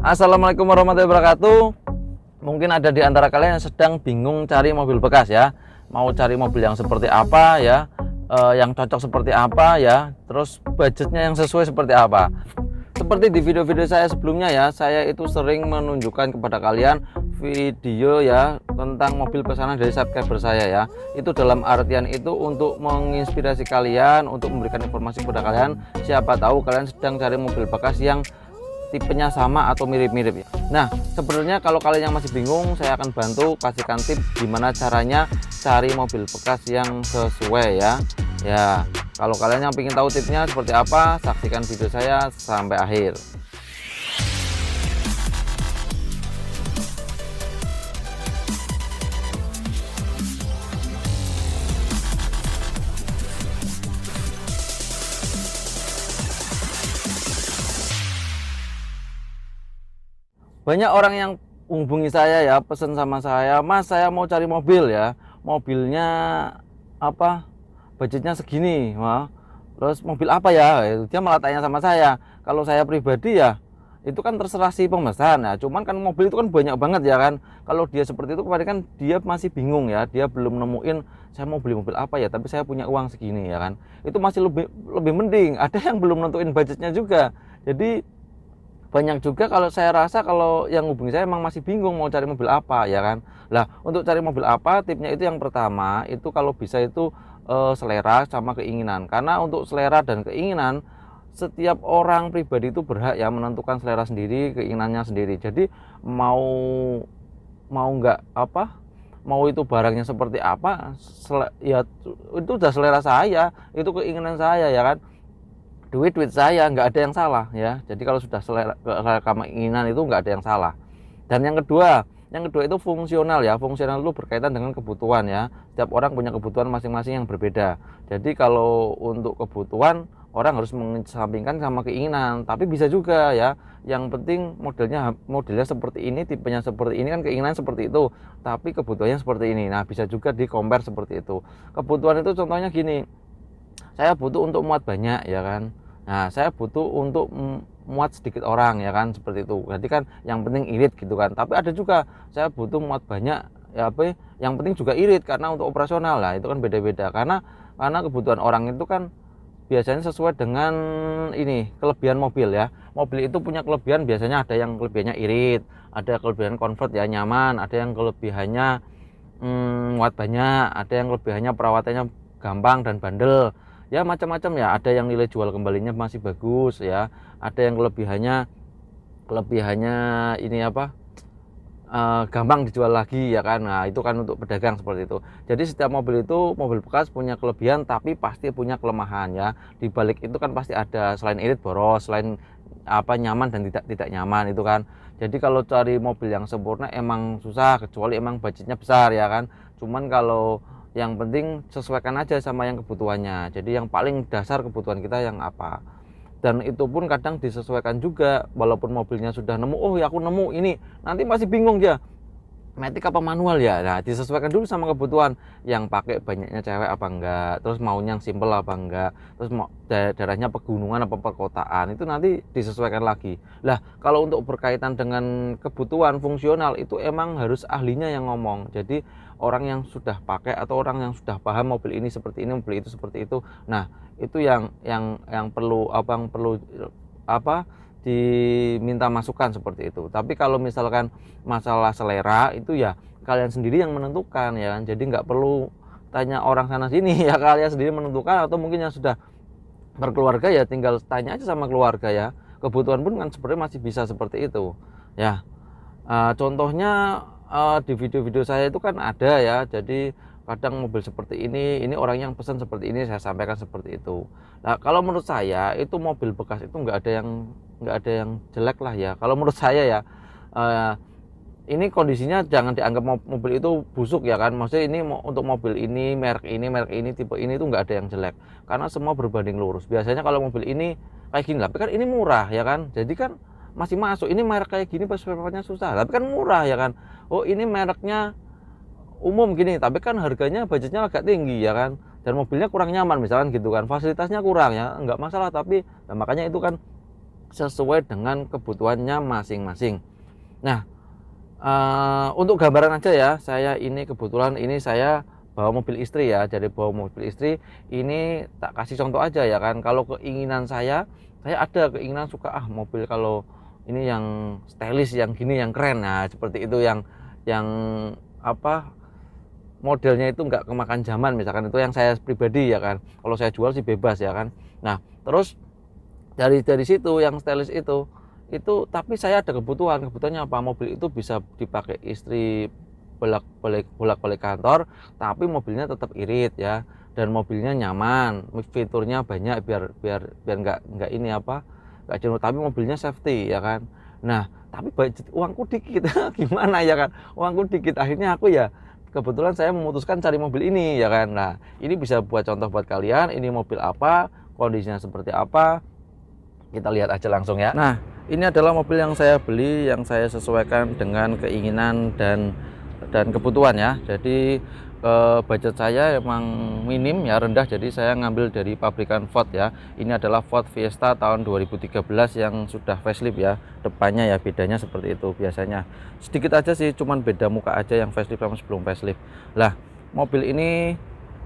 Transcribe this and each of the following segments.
Assalamualaikum warahmatullahi wabarakatuh. Mungkin ada di antara kalian yang sedang bingung cari mobil bekas ya. Mau cari mobil yang seperti apa ya, yang cocok seperti apa ya, terus budgetnya yang sesuai seperti apa. Seperti di video-video saya sebelumnya ya, saya itu sering menunjukkan kepada kalian video ya tentang mobil pesanan dari subscriber saya ya. Itu dalam artian itu untuk menginspirasi kalian, untuk memberikan informasi kepada kalian. Siapa tahu kalian sedang cari mobil bekas yang tipenya sama atau mirip-mirip ya. Nah, sebenarnya kalau kalian yang masih bingung, saya akan bantu kasihkan tips gimana caranya cari mobil bekas yang sesuai ya. Ya, kalau kalian yang ingin tahu tipsnya seperti apa, saksikan video saya sampai akhir. Banyak orang yang hubungi saya ya, pesan sama saya, Mas saya mau cari mobil ya, mobilnya apa, budgetnya segini. Wah, terus mobil apa ya, dia malah tanya sama saya. Kalau saya pribadi ya itu kan terserah si pemesan ya, cuman kan mobil itu kan banyak banget ya kan. Kalau dia seperti itu kemarin kan dia masih bingung ya, dia belum nemuin saya mau beli mobil apa ya, tapi saya punya uang segini ya kan, itu masih lebih mending. Ada yang belum nentuin budgetnya juga. Jadi banyak juga kalau saya rasa kalau yang hubungi saya emang masih bingung mau cari mobil apa ya kan. Lah, untuk cari mobil apa, tipnya itu yang pertama itu kalau bisa itu selera sama keinginan. Karena untuk selera dan keinginan setiap orang pribadi itu berhak ya menentukan selera sendiri, keinginannya sendiri. Jadi mau nggak apa, mau itu barangnya seperti apa, ya itu udah selera saya, itu keinginan saya ya kan. Duit saya, nggak ada yang salah ya. Jadi kalau sudah selera keinginan itu nggak ada yang salah. Dan yang kedua itu fungsional ya. Fungsional itu berkaitan dengan kebutuhan ya. Setiap orang punya kebutuhan masing-masing yang berbeda. Jadi kalau untuk kebutuhan orang harus mengesampingkan sama keinginan. Tapi bisa juga ya, yang penting modelnya seperti ini, tipenya seperti ini, kan keinginan seperti itu, tapi kebutuhannya seperti ini. Nah, bisa juga di compare seperti itu. Kebutuhan itu contohnya gini, saya butuh untuk muat banyak ya kan. Nah, saya butuh untuk muat sedikit orang ya kan, seperti itu. Berarti kan yang penting irit gitu kan. Tapi ada juga saya butuh muat banyak ya, apa yang penting juga irit karena untuk operasional lah, itu kan beda-beda. Karena kebutuhan orang itu kan biasanya sesuai dengan ini kelebihan mobil ya. Mobil itu punya kelebihan, biasanya ada yang kelebihannya irit, ada kelebihan comfort ya, nyaman, ada yang kelebihannya muat banyak, ada yang kelebihannya perawatannya gampang dan bandel ya, macam-macam ya. Ada yang nilai jual kembalinya masih bagus ya, ada yang kelebihannya ini apa, gampang dijual lagi ya kan. Nah, itu kan untuk pedagang seperti itu. Jadi setiap mobil itu, mobil bekas punya kelebihan tapi pasti punya kelemahan ya. Di balik itu kan pasti ada, selain irit boros, selain apa nyaman dan tidak nyaman itu kan. Jadi kalau cari mobil yang sempurna emang susah, kecuali emang budgetnya besar ya kan. Cuman kalau yang penting sesuaikan aja sama yang kebutuhannya. Jadi yang paling dasar kebutuhan kita yang apa, dan itu pun kadang disesuaikan juga. Walaupun mobilnya sudah nemu, oh ya aku nemu ini, nanti masih bingung dia matic apa manual ya. Nah, disesuaikan dulu sama kebutuhan, yang pakai banyaknya cewek apa enggak, terus maunya yang simple apa enggak, terus mau daerahnya pegunungan apa perkotaan, itu nanti disesuaikan lagi. Lah, kalau untuk berkaitan dengan kebutuhan fungsional itu emang harus ahlinya yang ngomong. Jadi orang yang sudah pakai atau orang yang sudah paham mobil ini seperti ini, mobil itu seperti itu. Nah, itu yang perlu diminta masukan seperti itu. Tapi kalau misalkan masalah selera itu ya kalian sendiri yang menentukan ya kan. Jadi nggak perlu tanya orang sana sini ya, kalian sendiri menentukan. Atau mungkin yang sudah berkeluarga ya tinggal tanya aja sama keluarga ya. Kebutuhan pun kan sebenarnya masih bisa seperti itu ya. Contohnya di video-video saya itu kan ada ya. Jadi kadang mobil seperti ini orang yang pesan seperti ini, saya sampaikan seperti itu. Nah, kalau menurut saya itu mobil bekas itu nggak ada yang jelek lah ya. Kalau menurut saya ya, ini kondisinya jangan dianggap mobil itu busuk ya kan. Maksudnya ini untuk mobil ini, merek ini, tipe ini itu nggak ada yang jelek. Karena semua berbanding lurus. Biasanya kalau mobil ini kayak gini, tapi kan ini murah ya kan. Jadi kan masih masuk. Ini merek kayak gini pas perawatnya susah, tapi kan murah ya kan. Oh, ini mereknya umum gini, tapi kan harganya budgetnya agak tinggi ya kan, dan mobilnya kurang nyaman misalkan gitu kan, fasilitasnya kurang ya, nggak masalah. Tapi nah, makanya itu kan sesuai dengan kebutuhannya masing-masing. Nah, untuk gambaran aja ya, saya ini kebetulan ini saya bawa mobil istri ya. Jadi bawa mobil istri ini tak kasih contoh aja ya kan. Kalau keinginan saya ada keinginan suka mobil kalau ini yang stylish, yang gini, yang keren. Nah, seperti itu yang apa modelnya itu nggak kemakan zaman, misalkan itu yang saya pribadi ya kan. Kalau saya jual sih bebas ya kan. Nah, terus dari situ yang stylish itu tapi saya ada kebutuhannya apa, mobil itu bisa dipakai istri bolak-balik kantor, tapi mobilnya tetap irit ya, dan mobilnya nyaman, fiturnya banyak biar nggak ini apa, nggak jenuh, tapi mobilnya safety ya kan. Nah, tapi budget uangku dikit gimana ya kan, uangku dikit, akhirnya aku ya kebetulan saya memutuskan cari mobil ini ya kan. Nah, ini bisa buat contoh buat kalian, ini mobil apa, kondisinya seperti apa, kita lihat aja langsung ya. Nah, ini adalah mobil yang saya beli, yang saya sesuaikan dengan keinginan dan kebutuhan ya. Jadi budget saya emang minim ya, rendah, jadi saya ngambil dari pabrikan Ford ya. Ini adalah Ford Fiesta tahun 2013 yang sudah facelift ya. Depannya ya bedanya seperti itu biasanya. Sedikit aja sih, cuman beda muka aja yang facelift sama sebelum facelift. Lah, mobil ini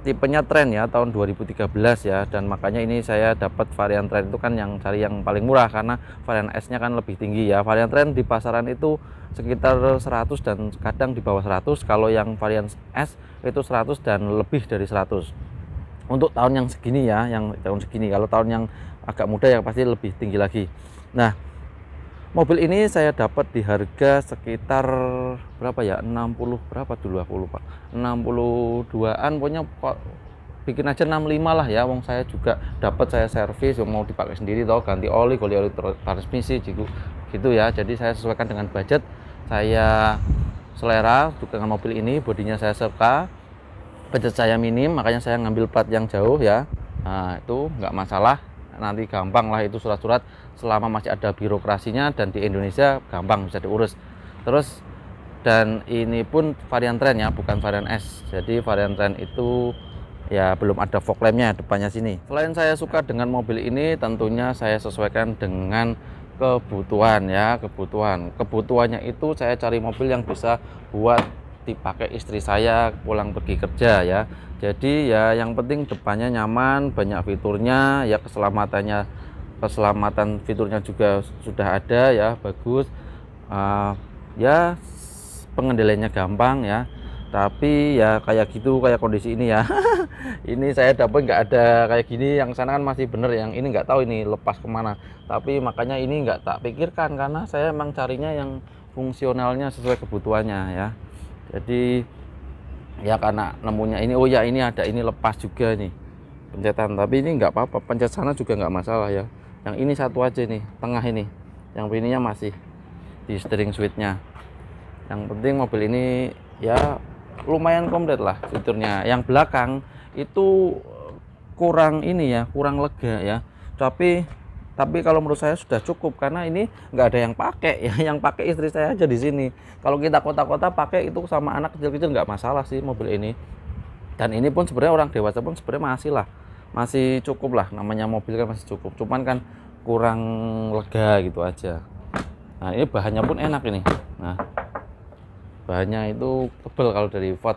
tipenya Trend ya, tahun 2013 ya, dan makanya ini saya dapat varian Trend itu kan yang cari yang paling murah, karena varian S-nya kan lebih tinggi ya. Varian Trend di pasaran itu sekitar 100 dan kadang di bawah 100. Kalau yang varian S itu 100 dan lebih dari 100 untuk tahun yang segini ya, yang tahun segini. Kalau tahun yang agak muda ya pasti lebih tinggi lagi. Nah, mobil ini saya dapat di harga sekitar berapa ya, 60 berapa dulu aku lupa, 62an pokoknya, kok bikin aja 65 lah ya. Wong saya juga dapat, saya servis yang mau dipakai sendiri toh, ganti oli transmisi gitu ya. Jadi saya sesuaikan dengan budget saya, selera juga dengan mobil ini. Bodinya saya suka, budget saya minim, makanya saya ngambil plat yang jauh ya. Nah, itu nggak masalah, nanti gampang lah itu surat-surat, selama masih ada birokrasinya, dan di Indonesia gampang bisa diurus. Terus, dan ini pun varian Trend ya, bukan varian S. Jadi varian Trend itu ya belum ada fog lampnya depannya sini. Selain saya suka dengan mobil ini, tentunya saya sesuaikan dengan kebutuhan ya. Kebutuhannya itu saya cari mobil yang bisa buat dipakai istri saya pulang pergi kerja ya. Jadi ya yang penting depannya nyaman, banyak fiturnya ya, keselamatan fiturnya juga sudah ada ya, bagus. Ya pengendaliannya gampang ya. Tapi ya kayak gitu, kayak kondisi ini ya. Ini saya dapat nggak ada kayak gini, yang sana kan masih bener, yang ini nggak tahu ini lepas kemana. Tapi makanya ini nggak tak pikirkan, karena saya emang carinya yang fungsionalnya sesuai kebutuhannya ya. Jadi ya karena nemunya ini, oh ya ini ada, ini lepas juga nih pencetan, tapi ini nggak apa-apa, pencet sana juga nggak masalah ya. Yang ini satu aja nih, tengah ini, yang ininya masih di steering switchnya. Yang penting mobil ini ya lumayan komplit lah fiturnya. Yang belakang itu kurang ini ya, kurang lega ya, tapi kalau menurut saya sudah cukup, karena ini nggak ada yang pakai ya, yang pakai istri saya aja di sini. Kalau kita kota-kota pakai itu sama anak kecil-kecil nggak masalah sih mobil ini. Dan ini pun sebenarnya orang dewasa pun sebenarnya masih cukup lah, namanya mobil kan masih cukup, cuman kan kurang lega gitu aja. Nah, ini bahannya pun enak ini. Nah, bahannya itu tebal kalau dari Ford.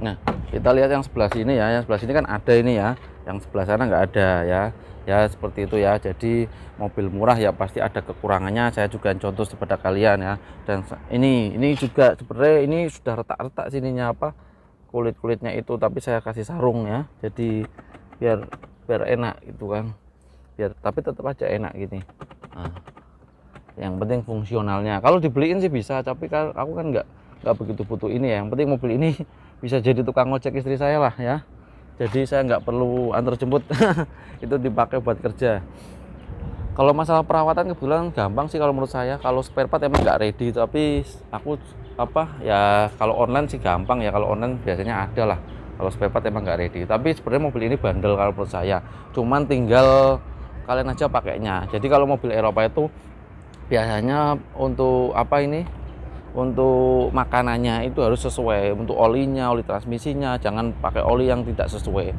Nah, kita lihat yang sebelah sini ya, yang sebelah sini kan ada ini ya, yang sebelah sana nggak ada ya. Ya seperti itu ya. Jadi mobil murah ya pasti ada kekurangannya, saya juga contoh kepada kalian ya. Dan ini juga sebenarnya ini sudah retak-retak sininya apa, kulit-kulitnya itu, tapi saya kasih sarung ya, jadi biar enak gitu kan, tapi tetap aja enak gini. Nah, yang penting fungsionalnya. Kalau dibeliin sih bisa, tapi aku kan nggak begitu butuh ini ya. Yang penting mobil ini bisa jadi tukang ojek istri saya lah ya. Jadi saya nggak perlu antar jemput. Itu dipakai buat kerja. Kalau masalah perawatan kebetulan gampang sih kalau menurut saya. Kalau spare part emang nggak ready, tapi aku ya kalau online sih gampang ya. Kalau online biasanya ada lah. Kalau spare part emang nggak ready. Tapi sebenarnya mobil ini bandel kalau menurut saya. Cuman tinggal kalian aja pakainya. Jadi kalau mobil Eropa itu biasanya untuk untuk makanannya itu harus sesuai. Untuk olinya, oli transmisinya jangan pakai oli yang tidak sesuai.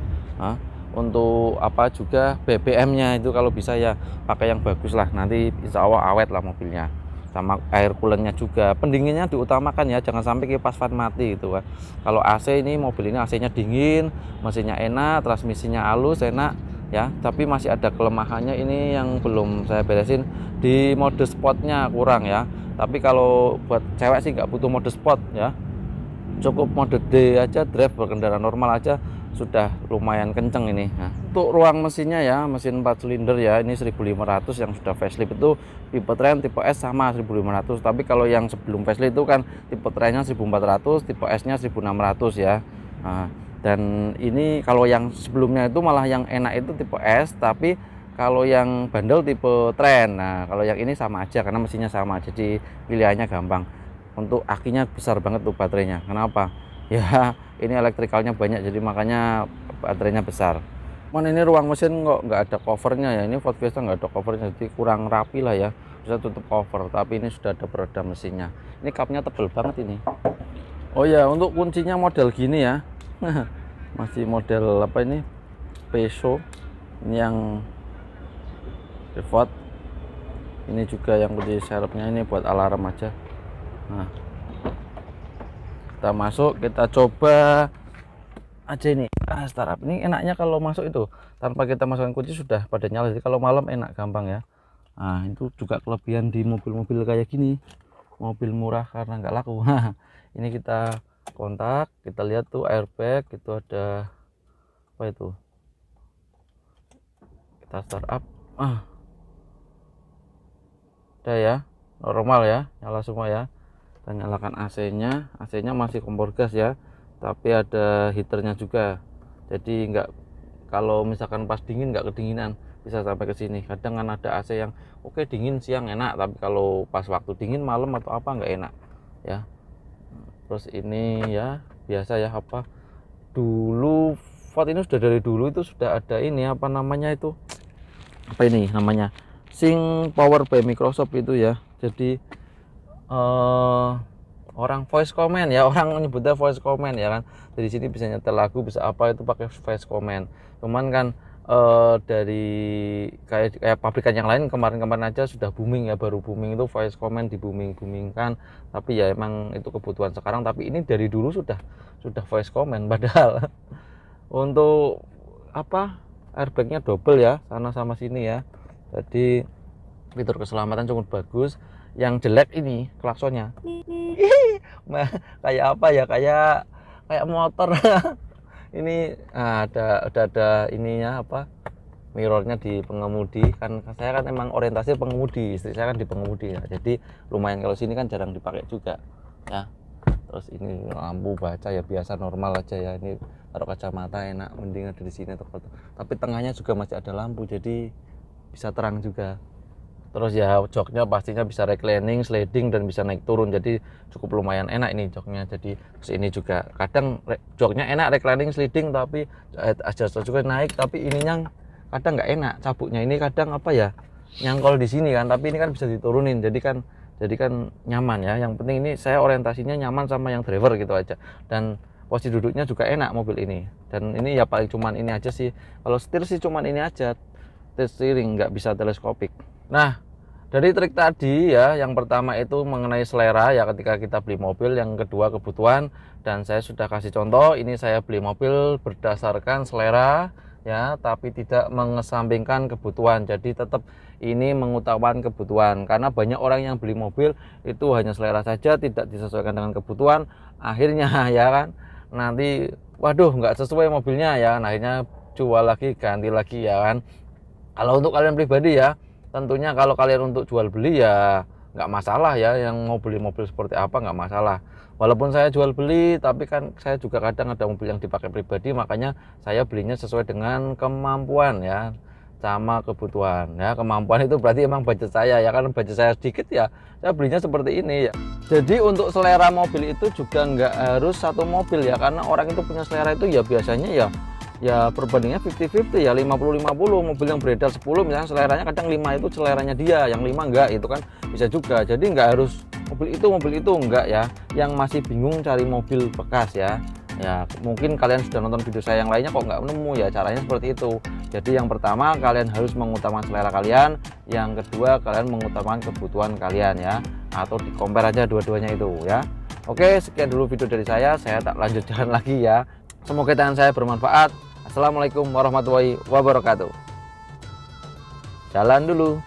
untuk apa juga BBM-nya itu kalau bisa ya pakai yang bagus lah, nanti insya Allah awet lah mobilnya. Sama air coolernya juga, pendinginnya diutamakan ya, jangan sampai kipas fan mati gitu kan. Kalau AC ini, mobil ini AC-nya dingin, mesinnya enak, transmisinya halus enak ya, tapi masih ada kelemahannya ini yang belum saya beresin, di mode sportnya kurang ya. Tapi kalau buat cewek sih nggak butuh mode sport ya, cukup mode D aja, drive berkendara normal aja sudah lumayan kenceng ini. Nah, untuk ruang mesinnya ya, mesin 4 silinder ya, ini 1500 yang sudah facelift itu tipe Trend, tipe S sama 1500. Tapi kalau yang sebelum facelift itu kan tipe Trendnya 1400, tipe S-nya 1600 ya. Nah, dan ini kalau yang sebelumnya itu malah yang enak itu tipe S, tapi kalau yang bandel tipe Trend. Nah, kalau yang ini sama aja karena mesinnya sama, jadi pilihannya gampang. Untuk akinya besar banget tuh baterainya. Kenapa? Ya ini elektrikalnya banyak, jadi makanya baterainya besar. Cuman ini ruang mesin kok nggak ada covernya ya, ini Ford Fiesta nggak ada covernya, jadi kurang rapi lah ya, bisa tutup cover. Tapi ini sudah ada peredam mesinnya, ini kapnya tebel banget ini. Oh ya, untuk kuncinya model gini ya. Masih model apa ini, Peugeot ini yang default. Ini juga yang kunci serepnya ini buat alarm aja. Nah, kita masuk, kita coba aja ini. Startup ini enaknya kalau masuk itu tanpa kita masukkan kunci sudah pada nyala, jadi kalau malam enak, gampang ya. Nah, itu juga kelebihan di mobil-mobil kayak gini, mobil murah karena nggak laku. Nah, ini kita kontak, kita lihat tuh airbag, itu ada apa itu, kita startup. Udah ya, normal ya, nyala semua ya. Kita nyalakan AC-nya, AC-nya masih kompor gas ya, tapi ada heaternya juga, jadi nggak, kalau misalkan pas dingin nggak kedinginan, bisa sampai ke sini. Kadang kan ada AC yang oke dingin siang enak, tapi kalau pas waktu dingin malam atau apa nggak enak ya. Terus ini ya biasa ya, apa dulu Ford ini sudah dari dulu itu sudah ada ini apa namanya itu, apa ini namanya, Sync Power by Microsoft itu ya. Jadi orang voice comment ya, orang menyebutnya voice comment ya kan, dari sini bisa nyetel lagu, bisa apa itu pakai voice comment. Cuman kan dari kayak pabrikan yang lain kemarin-kemarin aja sudah booming ya, baru booming itu voice comment, di booming-boomingkan. Tapi ya emang itu kebutuhan sekarang, tapi ini dari dulu sudah voice comment. Padahal untuk apa, airbagnya double ya, sana sama sini ya, jadi fitur keselamatan cukup bagus. Yang jelek ini klaksonnya. Kayak apa ya, kayak motor. Ini ada ininya apa, mirrornya di pengemudi. Kan saya kan emang orientasi pengemudi, istri saya kan di pengemudi ya, jadi lumayan kalau sini kan jarang dipakai juga ya. Terus ini lampu baca ya biasa normal aja ya, ini taruh kacamata enak, mending ada di sini atau tapi tengahnya juga masih ada lampu, jadi bisa terang juga. Terus ya joknya pastinya bisa reclining, sliding, dan bisa naik turun, jadi cukup lumayan enak ini joknya. Jadi terus ini juga kadang joknya enak, reclining, sliding, tapi adjust juga naik, tapi ininya kadang nggak enak cabuknya. Ini kadang apa ya, nyangkol di sini kan, tapi ini kan bisa diturunin, jadi kan nyaman ya. Yang penting ini saya orientasinya nyaman sama yang driver gitu aja, dan posisi duduknya juga enak mobil ini. Dan ini ya paling cuman ini aja sih, kalau setir sih cuman ini aja, steering nggak bisa teleskopik. Nah, dari trik tadi ya, yang pertama itu mengenai selera ya ketika kita beli mobil, yang kedua kebutuhan, dan saya sudah kasih contoh. Ini saya beli mobil berdasarkan selera ya, tapi tidak mengesampingkan kebutuhan. Jadi tetap ini mengutamakan kebutuhan, karena banyak orang yang beli mobil itu hanya selera saja, tidak disesuaikan dengan kebutuhan. Akhirnya ya kan, nanti waduh nggak sesuai mobilnya ya, akhirnya jual lagi, ganti lagi ya kan. Kalau untuk kalian pribadi ya, tentunya kalau kalian untuk jual beli ya nggak masalah ya, yang mau beli mobil seperti apa nggak masalah. Walaupun saya jual beli, tapi kan saya juga kadang ada mobil yang dipakai pribadi, makanya saya belinya sesuai dengan kemampuan ya, sama kebutuhan ya. Kemampuan itu berarti emang budget saya ya, kan budget saya sedikit ya, saya belinya seperti ini ya. Jadi untuk selera mobil itu juga nggak harus satu mobil ya, karena orang itu punya selera itu ya biasanya ya perbandingannya 50-50 ya, 50-50. Mobil yang beredar 10 misalnya seleranya kadang 5 itu seleranya dia, yang 5 enggak, itu kan bisa juga. Jadi enggak harus mobil itu enggak ya. Yang masih bingung cari mobil bekas ya, Ya, mungkin kalian sudah nonton video saya yang lainnya kok nggak nemu ya, caranya seperti itu. Jadi yang pertama kalian harus mengutamakan selera kalian, yang kedua kalian mengutamakan kebutuhan kalian ya, atau di compare aja dua-duanya itu ya. Oke, sekian dulu video dari saya tak lanjut jalan lagi ya. Semoga tangan saya bermanfaat. Assalamualaikum warahmatullahi wabarakatuh. Jalan dulu.